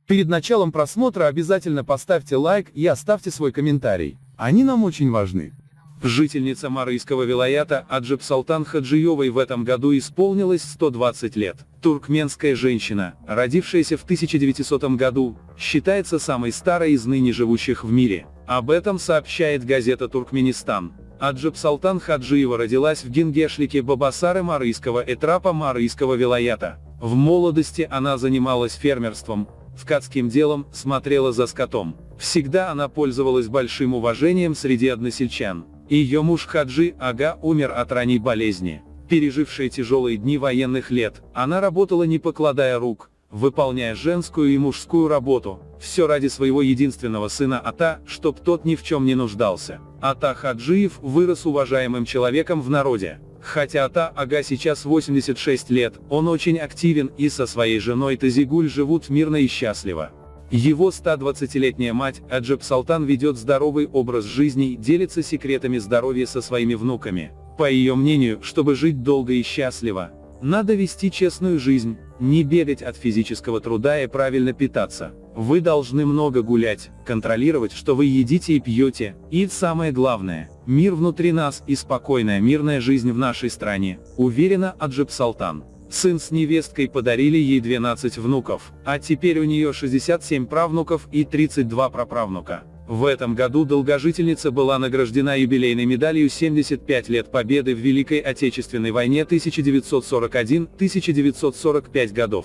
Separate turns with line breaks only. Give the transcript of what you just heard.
Перед началом просмотра обязательно поставьте лайк и оставьте свой комментарий. Они нам очень важны. Жительница Марийского вилаята Аджеп Салтан Хаджиевой в этом году исполнилось 120 лет. Туркменская женщина, родившаяся в 1900 году, считается самой старой из ныне живущих в мире. Об этом сообщает газета «Туркменистан». Аджеп Салтан Хаджиева родилась в Генгешлике Бабасары Марийского этрапа Марийского вилаята. В молодости она занималась фермерством, ткацким делом, смотрела за скотом. Всегда она пользовалась большим уважением среди односельчан. Ее муж Хаджи Ага умер от ранней болезни. Пережившая тяжелые дни военных лет, она работала не покладая рук, выполняя женскую и мужскую работу, все ради своего единственного сына Ата, чтоб тот ни в чем не нуждался. Ата Хаджиев вырос уважаемым человеком в народе. Хотя Ата Ага сейчас 86 лет, он очень активен и со своей женой Тазигуль живут мирно и счастливо. Его 120-летняя мать, Аджеп Салтан, ведет здоровый образ жизни и делится секретами здоровья со своими внуками. По ее мнению, чтобы жить долго и счастливо, надо вести честную жизнь, не бегать от физического труда и правильно питаться. Вы должны много гулять, контролировать, что вы едите и пьете, и самое главное, мир внутри нас и спокойная мирная жизнь в нашей стране, уверена Аджеп Салтан. Сын с невесткой подарили ей 12 внуков, а теперь у нее 67 правнуков и 32 праправнука. В этом году долгожительница была награждена юбилейной медалью 75 лет Победы в Великой Отечественной войне 1941-1945 годов.